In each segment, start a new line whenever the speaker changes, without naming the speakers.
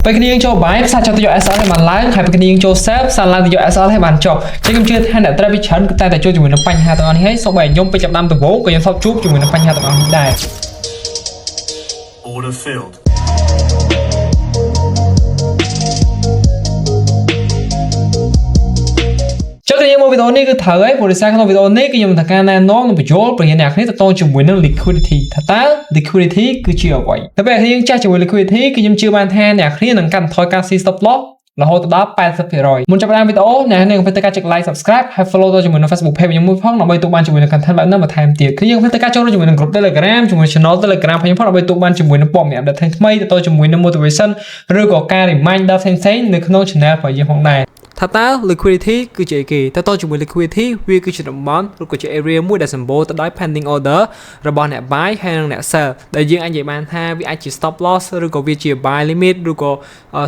ពេលគ្នាយើងចូលបាយផ្សារចុះទៅយក SL ឲ្យបានឡើងហើយពេលគ្នាយើងចូល save ផ្សារឡើងទៅយក SL ឲ្យបានចុះចឹងខ្ញុំជឿថាអ្នកត្រូវវិច្រើនគឺតែជួបជាមួយនឹងបញ្ហាទាំងអស់នេះហើយសូម្បីខ្ញុំពេលចាប់ដើមដំបូងក៏ខ្ញុំធ្លាប់ជួបជាមួយនឹងបញ្ហាទាំងអស់នេះដែរ
Order filled.
ចឹងខ្ញុំមកវីដេអូនេះគឺត្រូវហើយព្រោះដោយសារក្នុងវីដេអូនេះគឺខ្ញុំថាការណែនាំនិងបញ្យល់ប្រធានអ្នកគ្នាទៅតជាមួយនឹង liquidity ថាតើ liquidity គឺជាអ្វីតែពេលយើងចាស់ជាមួយ liquidity គឺខ្ញុំជឿបានថាអ្នកគ្នានឹងកាត់បន្ថយការ stop loss រហូតដល់ 80% មុនចាប់ផ្ដើមវីដេអូអ្នកនាងកុំភ្លេចការចុច like subscribe ហើយ follow ទៅជាមួយនឹង Facebook page ខ្ញុំមួយផងដើម្បីទូបានជាមួយនឹង content បែបនេះបន្ថែមទៀតគឺយើងកុំភ្លេចការចូលជាមួយនឹង group Telegram ជាមួយ channel Telegram ខ្ញុំផងដើម្បីទូបានជាមួយនឹងព័ត៌មាន update ថ្មីៗទៅជាមួយនឹង motivation ឬក៏ការ reminder ផ្សេងៗនៅក្នុង channel របស់យើងផងដែរថាតើ liquidity គឺជាអីគេតើជាមួយ liquidity វាគឺជាតំបន់ឬក៏ជា area មួយដែលសម្បូរទៅដោយ pending order របស់អ្នក buy ហើយនិងអ្នក sell ដែលយើងអាចនិយាយបានថាវាអាចជា stop loss ឬក៏វាជា buy limit ឬក៏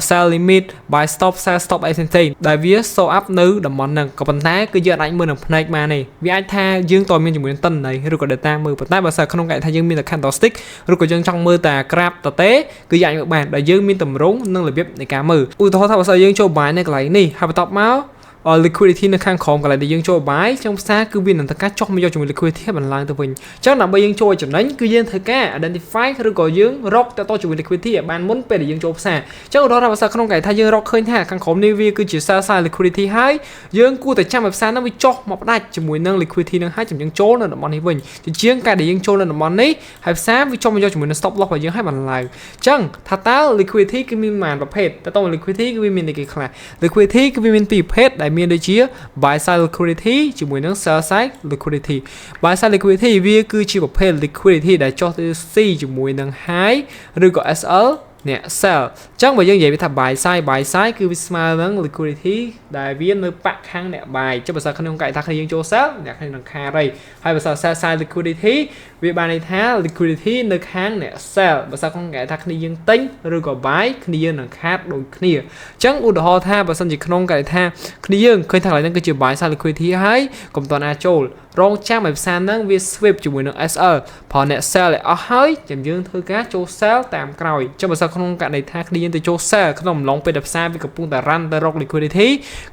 sell limit buy stop sell stop អីផ្សេងៗដែលវា show up នៅតំបន់ហ្នឹងក៏ប៉ុន្តែគឺយើងអាចមើលនឹងផ្នែកបានទេវាអាចថាយើងតើមានជាមួយនឹង tin នៃឬក៏ data មើលប៉ុន្តែបើសិនក្នុងកែថាយើងមានតែ candlestick ឬក៏យើងចង់មើលតែ graph តទេគឺយើងអាចមើលបានដែលយើងមានតម្រង់និងរបៀបនៃការមើលឧទាហរណ៍ថាបើសិនយើងចូល buy នៅកន្លែងនេះហើយបន្ទាប់មក liquidity នៅខាងក្រោមកន្លែងដែលយើងចូលបាយក្នុងផ្សារគឺវានឹងការចុះមកយកជាមួយ liquidity បានឡើងទៅវិញអញ្ចឹងដើម្បីយើងចូលចំណេញគឺយើងត្រូវការ identify ឬក៏យើងរកទៅជាមួយ liquidity ឲ្យបានមុនពេលដែលយើងចូលផ្សារអញ្ចឹងឧទាហរណ៍ថាបើសិនក្នុងកែថាយើងរកឃើញថាខាងក្រោមនេះវាគឺជា sell side liquidity ហើយយើងគួរតែចាំឲ្យផ្សារនោះវាចុះមកផ្ដាច់ជាមួយនឹង liquidity នឹងហើយយើងចូលនៅតំបន់នេះវិញជាងការដែលយើងចូលនៅតំបន់នេះហើយផ្សារវាចុះមកយកជាមួយនឹង stop loss របស់យើងឲ្យបានឡើងអញ្ចឹងថាតើ liquidity គឺមានប៉ុន្មានប្រភេទតើតើ liquidity គឺវាមានអីគេខ្លះ liquidity គឺវាមានពីរប្រភេទដែលមានដូចជា buy side liquidity ជាមួយនឹង sell side liquidity buy side liquidity វាគឺជាប្រភេទ liquidity ដែលចុះទៅ C ជាមួយនឹង high ឬក៏ SL អ្នក sell អញ្ចឹងបើយើងនិយាយថា buy side គឺវាស្មើនឹង liquidity ដែលវានៅបាក់ខាងអ្នក buy ចុះបើសិនក្នុងកែថាយើងចូល sell អ្នកគ្នានឹងខារីហើយបើសិន sell side liquidity វាបានន័យថា liquidity នៅខាងអ្នក sell បើសិនក្នុងកែថាគ្នាយើងទិញឬក៏ buy គ្នាយើងនឹងខាតដូចគ្នាអញ្ចឹងឧទាហរណ៍ថាបើសិនជាក្នុងកែថាគ្នាយើងឃើញថាកន្លែងហ្នឹងគឺជា buy side liquidity ហើយកុំតណាចូលរងចាំឲ្យផ្សារហ្នឹងវា sweep ជាមួយនឹង SL ព្រោះអ្នក sell ឲ្យអស់ហើយចាំយើងធ្វើការចូល sell តាមក្រោយចុះបើសិនក្នុងករណីថាគ្នាយើងទៅចូល sell ក្នុងអំឡុងពេលដែលផ្សារវាកំពុងតែ run ទៅរក liquidity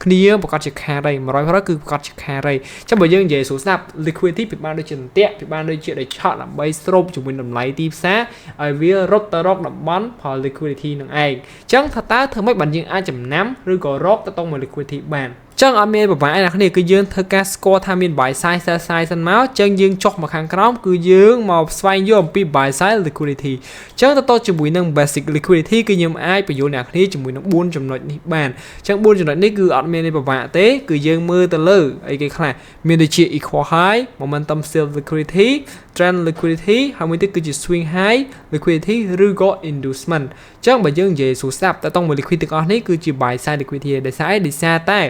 គ្នាយើងប្រកាសជាខាតហើយ 100% គឺប្រកាសជាខាតហើយចុះបើយើងនិយាយស្រួលស្ដាប់ liquidity ពីបានដូចជាអន្ទាក់ពីបានដូចជាដូចឆក់ដើម្បីស្រូបជាមួយតម្លៃទីផ្សារឲ្យវារត់ទៅរកតំបន់ផល liquidity នឹងឯងអញ្ចឹងថាតើធ្វើម៉េចបានយើងអាចចំណាំឬក៏រកទៅតង់មក liquidity បានចឹងអត់មានប្រវត្តិអីណាគ្នាគឺយើងធ្វើការស្គាល់ថាមាន buy side sell side សិនមកចឹងយើងចុះមកខាងក្រោមគឺយើងមកស្វែងយល់អំពី buy side liquidity ចឹងទៅតជាមួយនឹង basic liquidity គឺខ្ញុំអាចបញ្យល់អ្នកគ្នាជាមួយនឹង4ចំណុចនេះបានចឹង4ចំណុចនេះគឺអត់មានប្រវត្តិទេគឺយើងមើលទៅលើអីគេខ្លះមានដូចជា equal high momentum still liquidity trend liquidity ហើយមួយទៀតគឺជា swing high liquidity ឬក៏ inducement ចឹងបើយើងនិយាយសួរស្ដាប់តើតង់មួយ liquidity ទាំងអស់នេះគឺជា buy side liquidity ដោយសារតែ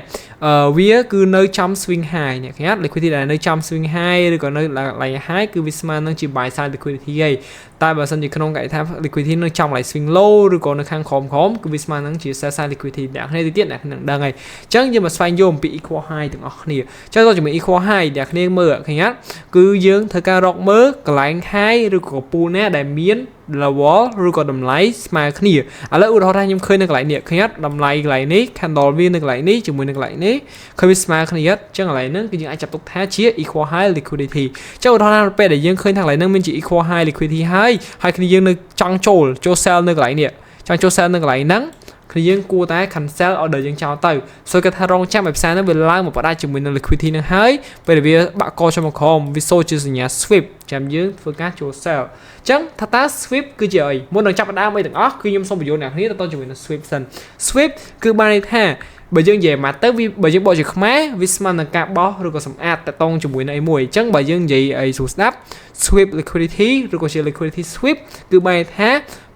វាគឺនៅចំ swing high អ្នកឃើញអត់ liquidity ដែលនៅចំ swing high ឬក៏នៅ line high គឺវាស្មើនឹងជា buy side liquidity ហើយតែបើសិនជាក្នុងគេថា liquidity នៅចំ line swing low ឬក៏នៅខាងក្រោមគឺវាស្មើនឹងជា sell side liquidity អ្នកគ្នាទៅទៀតអ្នកនឹងដឹងហើយអញ្ចឹងយើងមកស្វែងយល់អំពី equal high ទាំងអស់គ្នាអញ្ចឹងទៅជាមួយ equal high អ្នកគ្នាមើលឃើញអត់គឺយើងធ្វើការរកមើលកន្លែង high ឬក៏ពូលណាដែលមាន level ឬក៏តម្លៃស្មើគ្នាឥឡូវឧទាហរណ៍ថាខ្ញុំឃើញនៅកន្លែងនេះឃើញអត់តម្លៃកន្លែងនេះ candle វានៅកន្លែងនេះជាមួយនឹងកន្លែងនេះឃើញវាស្មើគ្នាអត់អញ្ចឹងកន្លែងហ្នឹងគឺយើងអាចចាត់ទុកថាជា equal high liquidity អញ្ចឹងឧទាហរណ៍ថាពេលដែលយើងឃើញថាកន្លែងហ្នឹងមានជា equal high liquidity ហើយគ្នាយើងនៅចង់ចូល sell នៅកន្លែងនេះចង់ចូល sell នៅកន្លែងហ្នឹងគឺយើងគួរតែ cancel order យើងចោលទៅဆိုគេថារងចាំឲ្យផ្សារហ្នឹងវាឡើងមកបដាជាមួយនឹង liquidity ហ្នឹងហើយពេលដែលវាបាក់កចូលមកក្រោមវាសូជាសញ្ញា sweep ចាំយើងធ្វើការចូល sell អញ្ចឹងថាតើ sweep គឺជាអីមុននឹងចាប់ផ្ដើមអីទាំងអស់គឺខ្ញុំសូមបញ្យល់អ្នកគ្នាទៅជាមួយនឹង sweep សិន sweep គឺបានន័យថាបើយើងនិយាយមកទៅបើយើងបកជាខ្មែរវាស្មើនឹងការបោះឬក៏សម្អាតតតងជាមួយនឹងអីមួយអញ្ចឹងបើយើងនិយាយអីស្រួលស្ដាប់ sweep liquidity ឬក៏ជា liquidity sweep គឺបានន័យថា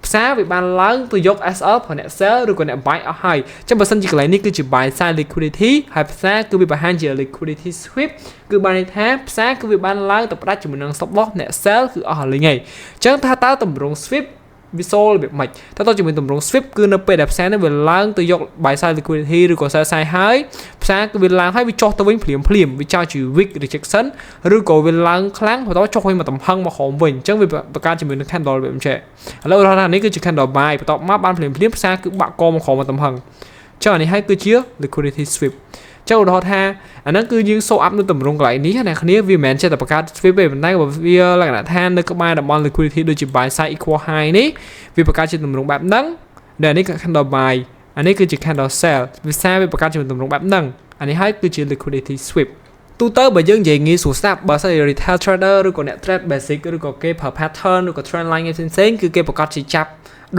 ផ្សារវាបានឡើងទៅយក SL ព្រោះអ្នក sell ឬក៏អ្នក buy អស់ហើយអញ្ចឹងបើសិនជាកន្លែងនេះគឺជា buy side liquidity ហើយផ្សារគឺវាបង្ហាញជា liquidity sweep គឺបានន័យថាផ្សារគឺវាបានឡើងទៅផ្ដាច់ជាមួយនឹង stop loss អ្នក sell គឺអស់ហើយលេងហើយអញ្ចឹងថាតើតម្រង sweep visual របៀបម៉េចតើតើជាមួយទម្រង់ swift គឺនៅពេលដែលផ្សារនេះវាឡើងទៅយក buy side liquidity ឬក៏ sell side ហើយផ្សារគឺវាឡើងហើយវាចុះទៅវិញភ្លាមវាចោលជា weak rejection ឬក៏វាឡើងខ្លាំងបន្ទាប់ចុះវិញមកទំហឹងមកក្រោមវិញអញ្ចឹងវាបង្កើតជាមួយនឹង candle របៀបនេះឥឡូវឧទាហរណ៍នេះគឺជា candle buy បន្ទាប់មកបានភ្លាមផ្សារគឺបាក់កមកក្រោមមកទំហឹងចុះអានេះហើយគឺជា liquidity sweep ចុះឧទាហរណ៍ថាអាហ្នឹងគឺយើង show up នៅទម្រង់កន្លែងនេះអ្នកគ្នាវាមិនមែនចេះតែបង្កើត sweep ទេប៉ុន្តែវាលក្ខណៈថានៅក្បែរតំបន់ liquidity ដូចជា buy side equal high នេះវាបង្កើតជាទម្រង់បែបហ្នឹងដែលនេះគឺ candle buy អានេះគឺជា candle sell វាសារវាបង្កើតជាទម្រង់បែបហ្នឹងអានេះហើយគឺជា liquidity sweep ទូទៅបើយើងនិយាយងាយស្រួលស្ដាប់បើសិនជា retail trader ឬក៏អ្នក trade basic ឬក៏គេប្រើ pattern ឬក៏ trend line ផ្សេងៗគឺគេប្រកាសជាចាប់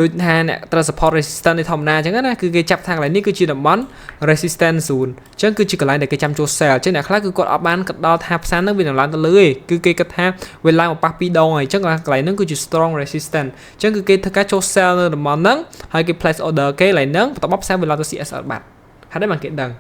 ដូចថាអ្នកត្រូវ support resistance នេះធម្មតាអញ្ចឹងណាគឺគេចាប់ថាកន្លែងនេះគឺជាតំបន់ resistance zone អញ្ចឹងគឺជាកន្លែងដែលគេចាំចូល sell អញ្ចឹងអ្នកខ្លះគឺគាត់អត់បានគិតដល់ថាផ្សារហ្នឹងវានឹងឡើងទៅលើទេគឺគេគិតថាវាឡើងមកប៉ះ2ដងហើយអញ្ចឹងកន្លែងហ្នឹងគឺជា strong resistance អញ្ចឹងគឺគេធ្វើការចូល sell នៅតំបន់ហ្នឹងហើយគេ place order គេកន្លែងហ្នឹងបន្ទាប់មកផ្សារវាឡើងទៅ CSL បាត់ហើយដែរបានគេដឹង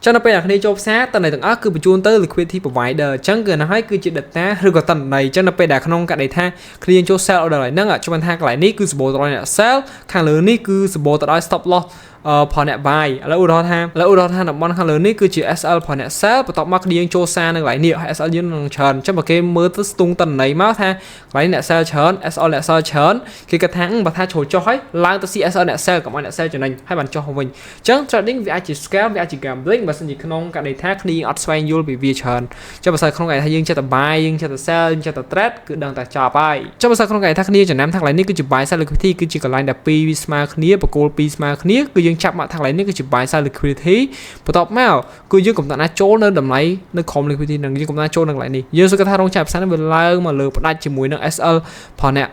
ចឹងនៅពេលអ្នកគ្នាចូលផ្សារតន្ន័យទាំងអស់គឺបញ្ជូនទៅ liquidity provider អញ្ចឹងគឺណាហើយគឺជា data ឬក៏តន្ន័យអញ្ចឹងនៅពេលដែលក្នុងកណ្ដីថាគ្នាចូល sell order ហ្នឹងជំនថាកន្លែងនេះគឺសម្បូរទៅដោយអ្នក sell ខាងលើនេះគឺសម្បូរទៅដោយ stop loss ផលអ្នក buy ឥឡូវឧទាហរណ៍ថាតំបន់ខាងលើនេះគឺជា SL ផលអ្នក sell បន្ទាប់មកគ្នាយើងចូលសារនៅកន្លែងនេះ SL យើងនឹងច្រើនអញ្ចឹងបើគេមើលទៅស្ទង់តន្ន័យមកថាកន្លែងអ្នក sell ច្រើន SL អ្នក sell ច្រើនគេគិតថាបើថាចូលចុះហើយឡើងទៅ CSL អ្នក sell កុំឲ្យអ្នក sell ចំណេញហើយបានចុះវិញអញ្ចឹង trading វាអាចជា scam វាអាចជា gambling បើសិនជាក្នុងកណ្ដីថាគ្នាអត់ស្វែងយល់ពីវាច្រើនអញ្ចឹងបើសិនក្នុងកណ្ដីថាយើងចេះតែ buy យើងចេះតែ sell យើងចេះតែ trade គឺដឹងតែចប់ហើយអញ្ចឹងបើសិនក្នុងកណ្ដីថាគ្នាចំណាំថាកន្លែងនេះគឺជា buy sell liquidity គឺជាកន្លែងដែលពីរវាស្មើគ្នាបកគោលពីរស្មើគ្នាគឺយើងចាប់មកថាកន្លែងនេះគឺជា buy side liquidity បន្ទាប់មកគឺយើងកំណត់ណាចូលនៅតម្លៃនៅក្រោម liquidity នឹងយើងកំណត់ចូលនៅកន្លែងនេះយើងសង្កេតថារងចាំផ្សារនេះវាឡើងមកលើផ្ដាច់ជាមួយនឹង SL ផលអ្នក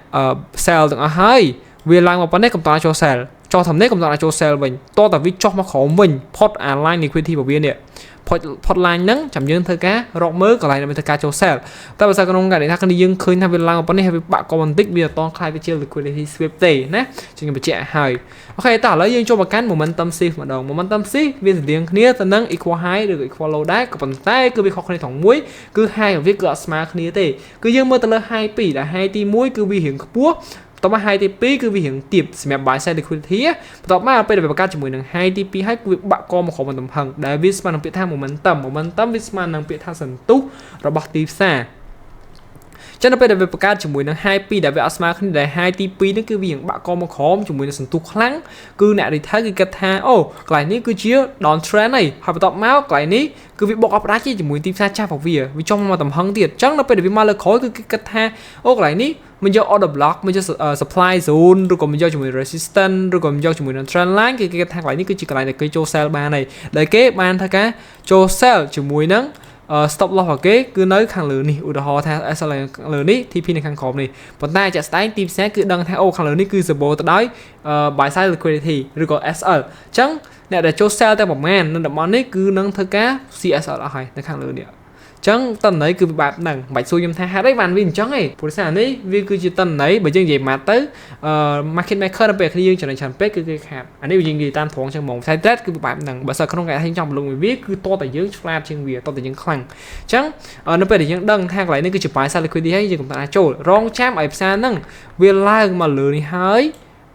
sell ទាំងអស់ហើយវាឡើងមកប៉ុណ្ណេះកំណត់ចូល sell ចុះធំនេះកំណត់ចូល sell វិញតតែវាចុះមកក្រោមវិញផុតអា line liquidity របស់វានេះផុត line ហ្នឹងចាំយើងធ្វើការរកមើលកន្លែងដើម្បីធ្វើការចូល sell តែបើសិនក្នុងកណ្ដីថាគ្នាយើងឃើញថាវាឡើងមកប៉ុណ្ណេះហើយវាបាក់កុំបន្តិចវាអត់តខ្លាយវាជា liquidity sweep ទេណាខ្ញុំបញ្ជាក់ឲ្យអូខេតោះឥឡូវយើងចូលមកកាន់ momentum shift ម្ដង momentum shift វាស្រដៀងគ្នាទៅនឹង equal high ឬ equal low ដែរក៏ប៉ុន្តែគឺវាខុសគ្នាត្រង់មួយគឺ high របស់វាគឺអត់ស្មើគ្នាទេគឺយើងមើលទៅលើ high 2ដែល high ទី1គឺវារៀងខ្ពស់បន្ទាប់មក high ទី2គឺវារៀងទាបសម្រាប់ buy side liquidity បន្ទាប់មកពេលដែលវាបង្កើតជាមួយនឹង high ទី2ហើយគឺវាបាក់កមកក្រោមទំហឹងដែលវាស្មើនឹងពាក្យថា momentum វាស្មើនឹងពាក្យថាសន្ទុះរបស់ទីផ្សារចឹងនៅពេលដែលវាបង្កើតជាមួយនឹង high 2ដែលវាអត់ស្មើគ្នាដែល high ទី2នេះគឺវារៀងបាក់កមកក្រោមជាមួយនឹងសន្ទុះខ្លាំងគឺអ្នក retail គឺគិតថាអូកន្លែងនេះគឺជា down trend ហើយបន្ទាប់មកកន្លែងនេះគឺវាបុកអត់ផ្ដាច់ជាមួយទីផ្សារចាស់របស់វាចង់មកទំហឹងទៀតចឹងនៅពេលដែលវាមកលើក្រោយគឺគេគិតថាអូកន្លែងនេះមិនយក order block មិនយក supply zone ឬក៏មិនយកជាមួយ resistance ឬក៏មិនយកជាមួយនឹង trend line គេគិតថាកន្លែងនេះគឺជាកន្លែងដែលគេចូល sell បានហើយដែលគេបានធ្វើការចូល sell ជាមួយនឹងstop loss របស់គេគឺនៅខាងលើនេះឧទាហរណ៍ថា SL ខាងលើនេះ TP នៅខាងក្រោមនេះប៉ុន្តែជាក់ស្ដែងទីផ្សារគឺដឹងថាអូខាងលើនេះគឺសម្បូរទៅដោយ buy side liquidity ឬក៏ SL អញ្ចឹងអ្នកដែលចូល sell តែប្រមាណនៅតំបន់នេះគឺនឹងធ្វើការ CSL អស់ហើយនៅខាងលើនេះចឹងតន្ន័យគឺបែបហ្នឹងមិនបាច់សួរខ្ញុំថាហេតុអីបានវាអញ្ចឹងទេព្រោះសារនេះវាគឺជាតន្ន័យបើយើងនិយាយមកទៅ market maker នៅពេលគ្នាយើងច្រើនពេកគឺគេខាតអានេះយើងនិយាយតាមត្រង់ចឹងហ្មង side trade គឺបែបហ្នឹងបើសិនក្នុងការខ្ញុំចង់බලវាគឺតតែយើងឆ្លាតជាងវាតតែយើងខ្លាំងអញ្ចឹងនៅពេលដែលយើងដឹងថាកន្លែងនេះគឺជា buy side liquidity ហើយយើងកំពុងតែចូលរងចាំឲ្យផ្សារហ្នឹងវាឡើងមកលើនេះហើ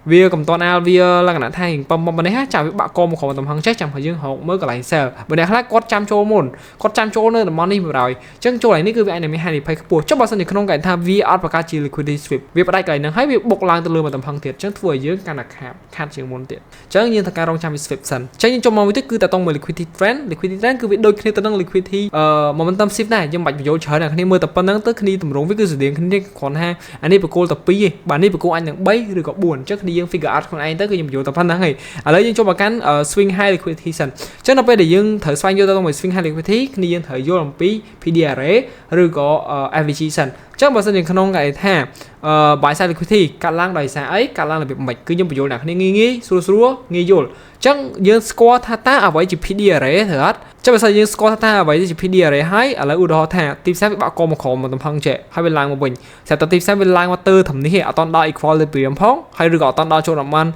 យវាកំតនអាលវាលក្ខណៈថាប៉ុមនេះចាំវាបាក់កមកក្រោមទំហឹងចេះចាំឲ្យយើងរកមើលកន្លែង sell បើអ្នកខ្លះគាត់ចាំចូលមុនគាត់ចាំចូលនៅតំបន់នេះ100អញ្ចឹងចូលកន្លែងនេះគឺវាអាចនឹងមានហានិភ័យខ្ពស់ចុះបើសិនជាក្នុងកន្លែងថាវាអត់ប្រកាសជា liquidity sweep វាផ្ដាច់កន្លែងហ្នឹងហើយវាបុកឡើងទៅលើមកទំហឹងទៀតអញ្ចឹងធ្វើឲ្យយើងកាន់តែខាត់ជាងមុនទៀតអញ្ចឹងយើងត្រូវការរងចាំវា sweep សិនអញ្ចឹងយើងចូលមកមួយទៀតគឺតើតង់មើល liquidity trend គឺវាដូចគ្នាទៅនឹង liquidity momentum shift ដែរយើងមិនបាច់បញ្យល់ច្រើនអ្នកគ្នាមើលតែប៉ុណ្្នឹងទៅគ្នាតម្រងវាគឺស្តៀងគ្នាគ្រាន់ថាអានេះបកគោលតែ2ទេបាទនេះបកគោលអាចនឹង3ឬក៏4អញ្ចឹងគ្នាយើង figure out ខ្លួនឯងទៅគឺខ្ញុំបញ្យល់តែប៉ុណ្្នឹងហើយឥឡូវយើងចូលមកកាន់ swing high liquidity សិនអញ្ចឹងដល់ពេលដែលយើងត្រូវស្វែងយល់ទៅមួយ swing high liquidity គ្នាយើងត្រូវយល់អំពី PDRA ឬក៏ FVG សិនអញ្ចឹងបើសិនជាក្នុងគេថា buy side liquidity កាត់ឡើងដោយសារអីកាត់ឡើងរបៀបម៉េចគឺខ្ញុំបញ្យល់អ្នកគ្នាងាយស្រួលងាយយល់អញ្ចឹងយើងស្គាល់ថាតើអ្វីជា PDRA ត្រូវអត់អញ្ចឹងបើសិនយើងស្គាល់ថាអ្វីជា PDRA ហើយឥឡូវឧទាហរណ៍ថាទីផ្សារវាបាក់កមកក្រោមមកទំហឹងចេះហើយវាឡើងមកវិញតែទីផ្សារវាឡើងមកទៅធំនេះអត់តដល់ equilibrium ផងហើយឬក៏អត់តដល់ចូលតំបន់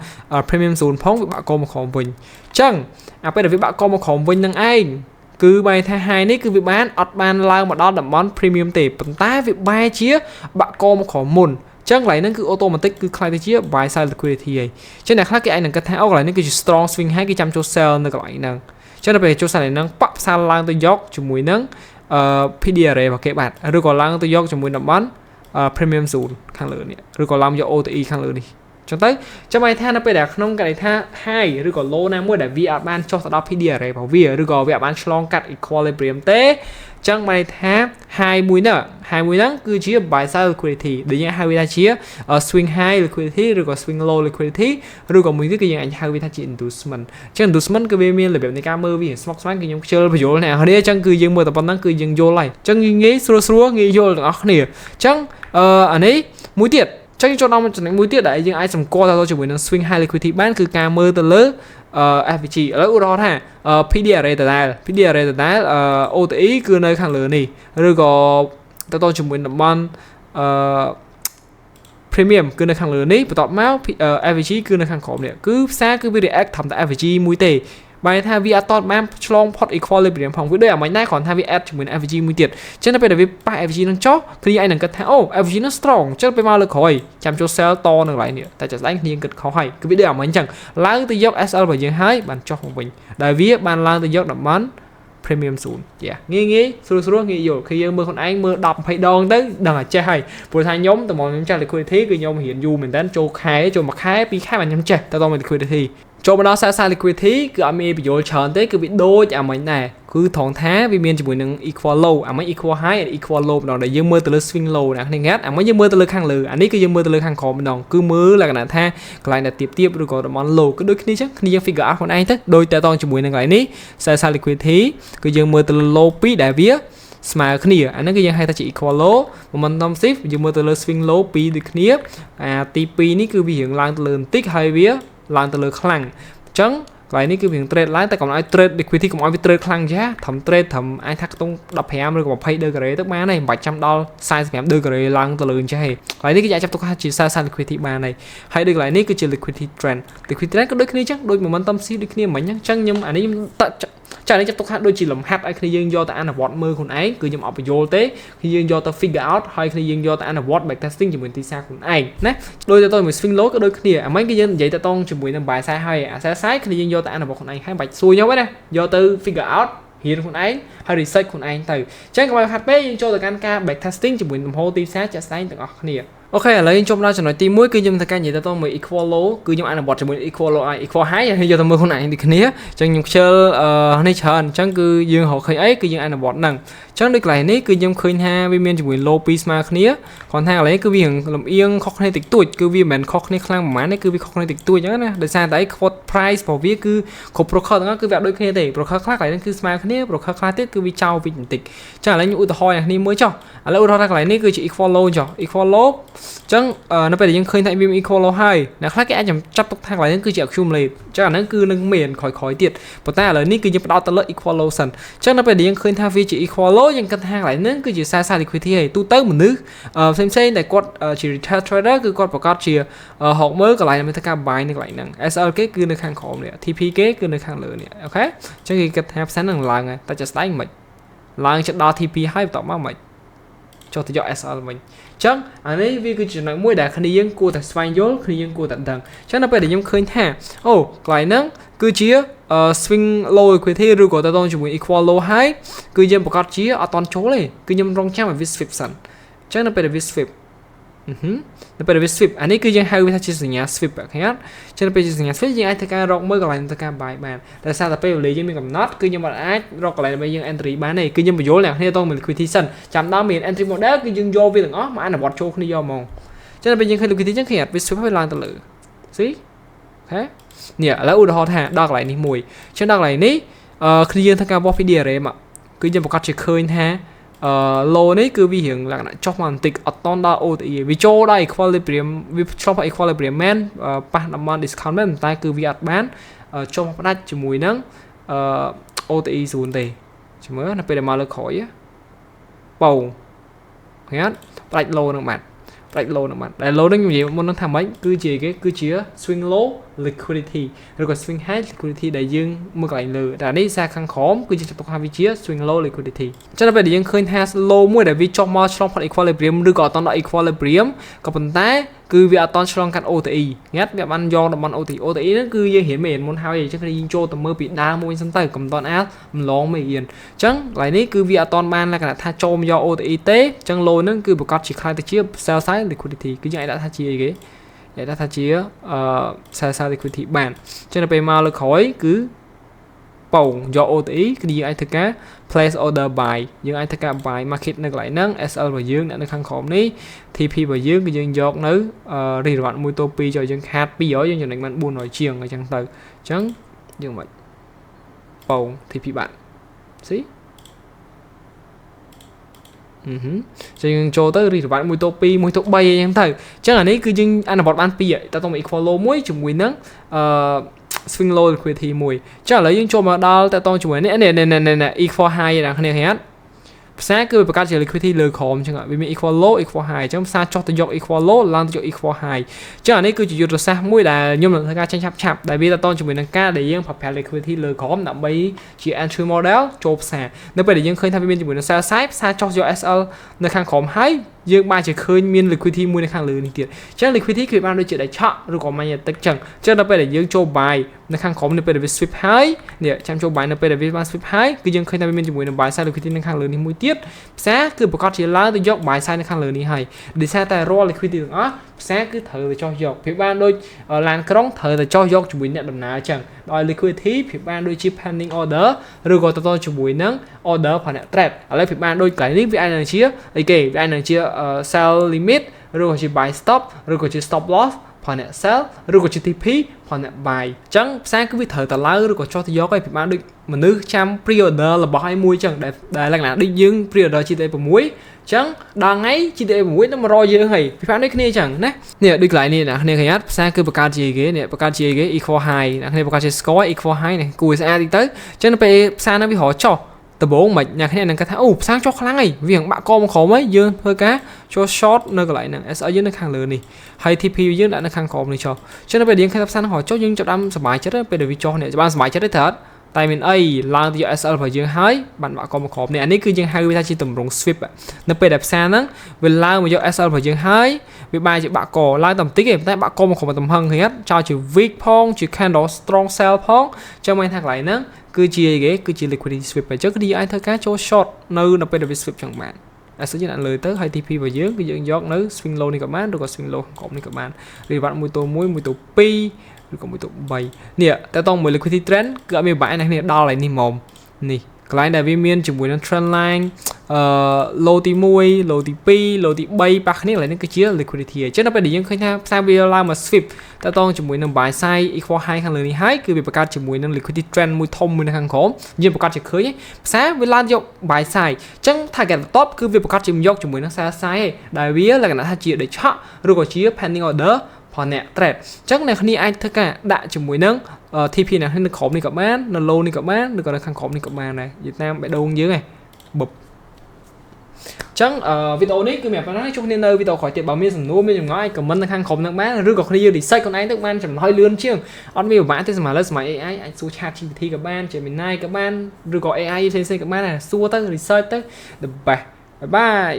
premium zone ផងវាបាក់កមកក្រោមវិញអញ្ចឹងអាពេលដែលវាបាក់កមកក្រោមវិញនឹងឯងគឺបែរថា high នេះគឺវាអត់បានឡើងមកដល់តំបន់ premium ទេប៉ុន្តែវាបែរជាបាក់កមកក្រោមមុន chẳng lại nó cứ automatic cứ khai tới chia buy side liquidity ấy cho nên khác cái anh đừng cắt tháo lại nó cứ strong swing hay cái trăm cho sell nó lại nâng cho nên về cho sell này nó pop sang lang tới dốc cho mùi nâng PDR và cái bạn rồi còn lang tới dốc cho mùi nằm bắn premium zone khang lửa này rồi còn làm cho OTI khang lửa đi cho tới cho mày tha nó phải đặt không cái tha hai rồi còn lô nam mới để VR ban cho tao PDR bảo vì rồi còn VR ban long cắt equilibrium tế chẳng mày tha hai mũi nữa cứ chia buy side liquidity để những hai vị chia swing high liquidity rồi còn swing low liquidity rồi còn mình cái gì anh hai vị chỉ inducement chẳng inducement cái bên làแบบในการมือvì smoke smoke cái những chơi bây giờ này họ đi chẳng cứ dừng mưa tập năng cứ dừng vô lại chẳng nghĩ xua nghĩ vô được nè chẳng anh ấy mũi tiệt chắc cho nó một mũi tiết đấy nhưng ai sầm co ra tôi chỉ muốn swing high liquidity bán cứ cam mơ từ lớn FVG ở đó đó ha PDR từ đây OTI cứ nơi khang lớn này rồi có tôi chỉ muốn ban premium cứ nơi khang lớn này bắt máu FVG cứ nơi khang khóm này cứ xa cứ video thầm tại FVG mũi tề bài thay vì atom mam long pot equilibrium phòng với đây ở máy này còn thay vì add chúng mình FVG mũi tiệt cho nên bây giờ vì bài FVG nó chót thì anh đừng cất tháo FVG nó strong chắc phải mau lực khỏi chăm cho cell to nữa lại nữa tại chắc đánh nhiên cực khó hay cứ biết đây ở máy chẳng láng từ dốc SL và dương hái bạn choของmình đại viết bàn láng từ dốc đậm bắn premium zone nghe xưa nghe rồi khi mưa con anh mưa đập hay đòn tới đằng là chơi hay buổi thay nhóm từ mọi nhóm chơi liquidity cứ nhóm hiện du mình đến châu khai châu mặt khai pi khai bạn nhóm chơi tao mình liquidity cho bên đó sai liquidity cứ anh bị dội chọn tới cứ bị đôi à mấy này cứ thòng thá vì miền chỉ buổi nâng equal low à mấy equal high equal low đó để dương mưa từ lưỡi swing low nè anh nghe à mấy dương mưa từ lưỡi khang lử anh ấy cứ dương mưa từ lưỡi khang khó bên đó cứ mưa là cái nào tha lại là tiếp rồi còn món low cứ đôi khi chắc khi dương figure out con anh thế đôi tay to chỉ buổi nâng lại ní sai liquidity cứ dương mưa từ low pi đại vía smile kia anh ấy cứ dương hai ta chỉ equal low momentum shift dương mưa từ lưỡi swing low pi được kia TP ní cứ bị hiện lang từ lưỡi tích hai vía lang từ lưỡi khang chẳng lại ní cứ việc trade lái tại còn ai trade liquidity cũng ai bị trade khăng chứ thầm trade thầm ai thắc tung đập hẻm rồi còn pay đưa cái tức má này $700 size hẻm đưa cái lăng từ lươn chứ hay lại ní cái giá chấp tôi chỉ size liquidity ba này hay được lại ní cứ chỉ liquidity trend có đôi khi chắc đôi một momentum xí đôi khi mình nhá chẳng nhưng anh ấy chả lấy chấp tôi đôi chỉ làm hat ai khi dương do tại anh là vọt mưa con ấy cứ nhầm ở vô tế khi dương do ta figure out hay khi dương do tại anh là vọt backtesting chỉ mình tí xa con ấy nè đôi tôi mình swing lố cái đôi khi mấy cái dân vậy ta tông chỉ mình làm bài sai hay sai sai khi dương do tại anh là vọt con ấy hay bạch xuôi nhau với đây do từ figure out hiện con ấy hay research con ấy từ chắc các bạn HP cho được anh ca backtesting chỉ mình làm hô tí xa chả sai từng ở kia ok lấy trong đó cho nói tí muối cứ nhưng thật ra vậy tao mới equal low cứ nhưng anh là bọt cho mình equal low equal high hay giờ tao mới con này thì cái này chẳng nhục chơi này chọn chẳng cứ dương họ khơi ấy cứ nhưng anh là bọt nằng chẳng được lại này cứ nhưng khơi ha vì miền cho mình low piece mà cái này còn thang lấy cứ vì làm yên khóc này tịch tuổi cứ vì mình khóc này khang mà này cứ vì khóc này tịch tuổi nhá nè để sang tới quote price bảo viết cứ khổ pro đó cứ vẽ đôi khi để pro khác lại cứ smile cái này pro khác tiếp cứ vì trao vì tịch chẳng lấy những ưu thôi này mới cho lấy ưu thôi lại này cứ chỉ equal low cho equal low chẳng nó phảiยังเคยthay vì equal low hay là khác cái anh chấp tốc thang lại cứ chỉ accumulate chắc là nó cứ nâng miền khỏi tiệt và ta là ní cứ như bắt đầu equal low sẵn chắc nó phảiยังเคยthay vì chỉ equal low nhưng cần thang lại nó cứ chỉ sai liquidity hay tu tới một nước xem này quạt chỉ retail trader cứ quạt bảo chỉ họ mới còn lại là mấy cái bài này lại nè SL cái cứ nơi khang khổ này TP cái cứ nơi khang lửa này ok chắc khi cái thang sáng là ngày taจะđánh mình làจะđo TP hayต่อมาmình cho tôi cho SL mình chắc anh ấy vì cái chuyện này mỗi đại khi dân cô tại swing dốt khi dân cô tận tầng chắc nó phải để nhóm khơi ha lại nó cứ chia swing low liquidity rồi có ta tôn chỉ muốn equal low high cứ dân bảo chia ở toàn chỗ này cứ nhóm rong trang phải viết swip sẵn chắc nó phải viết swip nó phải viết swip anh ấy cứ dân hay viết chỉ nhà swip các khác cho nên bây giờ nhà swip dân ai thay ca rong mới còn lại thay ca bài bàn tại sao ta phải lấy dân mình cầm nốt cứ nhưng mà ai rong còn lại bây giờ entry bán này cứ nhưng mà dối là khi tôi mình liquidity sẵn chạm đó mình entry một đá cứ dân vô vì là mà anh là bọt show không đi vô mong cho nên bây giờ khi liquidity chắc khi viết swip phải làm từ lử xí thế nè là u đỏ thà đọc lại ní mùi cho đọc lại ní khi dân thay ca bọt video đấy mà cứ dân một cách chỉ khơi ha low này cứ vì hiện là trong hoàn tịch ở ton đa OTI vì cho đây equilibrium vì trong phải equilibrium man ba năm man discount man tay cứ vì bán trong một đắt chỉ mùi nắng OTI xuống tề chỉ mới là bây giờ mà lực khỏi bầu hết lại low được bạn break low ហ្នឹងបាទដែល low ហ្នឹងនិយាយមុនហ្នឹងថាម៉េចគឺជាគេគឺជា swing low liquidity ឬក៏ swing high liquidity ដែលយើងមើលកន្លែងលើតែនេះសារខាងក្រោមគឺជាចាត់ទុកថាវាជា swing low liquidity អញ្ចឹងដល់ពេលដែលយើងឃើញថា low មួយដែលវាចុះមកឆ្លងផុត equilibrium ឬក៏អត់ដល់ equilibrium ក៏ប៉ុន្តែគឺវាអត់តន់ឆ្លងកាត់ OTE ងាត់វាបានយកតំបន់ OTE ហ្នឹងគឺយើងរៀនមិនមុនហើយអញ្ចឹងយើងចូលទៅមើលពីដើមមួយសិនទៅកុំតន់អាម្លងមេរៀនអញ្ចឹងកន្លែងនេះគឺវាអត់តន់បានលក្ខណៈថាចូលមកយក OTE ទេអញ្ចឹង low ហ្នឹងគឺប្រកាសជាខ្លាយទៅជា sell side liquidity គឺយើងអាចដាក់ថាជាអីគេនិយាយថាជាsell side liquidity បានអញ្ចឹងដល់ពេលមកលើក្រោយគឺប៉ងយក OTE គឺយើងអាចធ្វើការ place order buy យើងអាចធ្វើការ buy market នៅកន្លែងហ្នឹង SL របស់យើងនៅខាងក្រោមនេះ TP របស់យើងគឺយើងយកនៅរិះរវត្ត1ទៅ2ចូលយើងខាត200យើងចំណេញបាន400ជាងអញ្ចឹងទៅអញ្ចឹងយើងមិនប៉ង TP បាទ see ចឹងយើងចូលទៅរិះរវត្ត1ទៅ2 1ទៅ3អញ្ចឹងទៅអញ្ចឹងអានេះគឺយើងអនុវត្តបាន2តើតោះមក equal low មួយជាមួយនឹងswing low liquidity មួយចឹងឥឡូវយើងចូលមកដល់តើតងជាមួយនេះ equal high អ្នកគ្នាឃើញអត់ផ្សារគឺប្រកាសជា liquidity លើក្រោមអញ្ចឹងវាមាន equal low equal high អញ្ចឹងផ្សារចុះទៅយក equal low ឡើងទៅយក equal high អញ្ចឹងអានេះគឺជាយុទ្ធសាស្ត្រមួយដែលខ្ញុំនឹងធ្វើការចេញឆាប់ដែលវាតតងជាមួយនឹងការដែលយើងប្រើប្រាស់ liquidity លើក្រោមដើម្បីជា entry model ចូលផ្សារនៅពេលដែលយើងឃើញថាវាមានជាមួយនឹង sell side ផ្សារចុះយក SL នៅខាងក្រោមហើយយើងបានជាឃើញមាន liquidity មួយនៅខាងលើនេះទៀតអញ្ចឹង liquidity គឺបានដូចជាដៃឆក់ឬក៏ magnetic អញ្ចឹងដល់ពេលដែលយើងចូល buy នៅខាងក្រោមនៅពេលដែលវា sweep ហើយនេះចាំចូល buy នៅពេលដែលវាបាន sweep ហើយគឺយើងឃើញថាវាមានជាមួយនឹង buy side liquidity នៅខាងលើនេះមួយទៀតផ្សារគឺប្រកាសជាឡើងទៅយក buy side នៅខាងលើនេះហើយដោយសារតែ raw liquidity ទាំងអស់ផ្សារគឺត្រូវទៅចោះយកវាបានដូចឡានក្រុងត្រូវទៅចោះយកជាមួយអ្នកដំណើរអញ្ចឹងដោយ liquidity វាបានដូចជា pending order ឬក៏ទៅជាមួយនឹង order ផងអ្នក trade ឥឡូវវាបានដូចកន្លែងនេះវាអាចនឹងជាអីគេវាអាចនឹងជា sell limit ឬក៏ជា buy stop ឬក៏ជា stop loss ផងអ្នក sell ឬក៏ជា TP ផងអ្នក buy អញ្ចឹងផ្សារគឺវាត្រូវតែឡើងឬក៏ចុះទៅយកឲ្យវាបានដូចមនុស្សចាំ pre order របស់ឲ្យមួយអញ្ចឹងដែលលក្ខណៈដូចយើង pre order GTA 6អញ្ចឹងដល់ថ្ងៃ GTA 6នឹងមករកយើងហើយពីផានដូចគ្នាអញ្ចឹងណានេះដូចកន្លែងនេះអ្នកគ្នាឃើញអត់ផ្សារគឺបង្កើតជាគេនេះបង្កើតជាគេ equal high អ្នកគ្នាបង្កើតជា score equal high នេះគួរស្អាតតិចទៅអញ្ចឹងពេលផ្សារនឹងវារកចុះដំបូងមិនអ្នកគ្នានឹងគិតថាអូផ្សារចុះខ្លាំងហីវាបាក់កមកក្រោមហីយើងធ្វើការចូល short នៅកន្លែងហ្នឹង SL យើងនៅខាងលើនេះហើយ TP យើងដាក់នៅខាងក្រោមនេះចុះអញ្ចឹងពេលយើងឃើញផ្សារនឹងរកចុះយើងចាប់ដើមសប្បាយចិត្តពេលដែលវាចុះនេះបានសប្បាយចិត្តទេត្រូវអត់តែមានអីឡើងទៅយក SL របស់យើងហើយបានបាក់កមកក្រោមនេះអានេះគឺយើងហៅវាថាជាតម្រង sweep នៅពេលដែលផ្សារហ្នឹងវាឡើងមកយក SL របស់យើងហើយវាបែរជាបាក់កឡើងតែបន្តិចទេតែបាក់កមកក្រោមទំហឹងឃើញអត់ចោលជា weak ផងជា candle strong sell ផងអញ្ចឹងមានថាកន្លែងហ្នឹងគឺជាគេគឺជា liquidity sweep អញ្ចឹងគឺយើងអាចធ្វើការចូល short នៅពេលដែលវា sweep ចឹងបាន SL យើងដាក់លើទៅហើយ TP របស់យើងគឺយើងយកនៅ swing low នេះក៏បានឬក៏ swing low ក្រោមនេះក៏បានរៀបវត្ត1ទៅ1 1ទៅ2ឬក៏1ទៅ3នេះតើតោះមួយ liquidity trend គឺអត់មានបាក់ណាគ្នាដល់ហើយនេះហ្មងនេះកន្លែងដែលវាមានជាមួយនឹង trend line low ទី1 low ទី2 low ទី3ប៉ះគ្នាកន្លែងនេះគឺជា liquidity អញ្ចឹងដល់ពេលដែលយើងឃើញថាផ្សារវាឡើងមក sweep តើតោះជាមួយនឹង buy side equal high ខាងលើនេះហើយគឺវាបង្កើតជាមួយនឹង liquidity trend មួយធំមួយនៅខាងក្រោមយើងបង្កើតជាឃើញផ្សារវាឡើងយក buy side អញ្ចឹង target top គឺវាបង្កើតជាយកជាមួយនឹង sell side ដែលវាលក្ខណៈថាជាដេកឆក់ឬក៏ជា pending order ផងអ្នក trade អញ្ចឹងអ្នកគ្នាអាចធ្វើការដាក់ជាមួយនឹង TP អ្នកនៅក្រោមនេះក៏បាននៅ low នេះក៏បានឬក៏នៅខាងក្រោមនេះក៏បានដែរនិយាយតាមបេះដូងយើងឯងបុបអញ្ចឹងវីដេអូនេះគឺមានប៉ុណ្ណឹងជួបគ្នានៅវីដេអូក្រោយទៀតបើមានសំណួរមានចម្ងល់អាច comment នៅខាងក្រោមហ្នឹងបានឬក៏គ្នាយើង research ខ្លួនឯងទៅបានចម្លើយលឿនជាងអត់មានពិបាកទេសម័យឥឡូវសម័យ AI អាចសួរ ChatGPT ក៏បាន Gemini ក៏បានឬក៏ AI ផ្សេងៗក៏បានសួរទៅ research ទៅ the best bye bye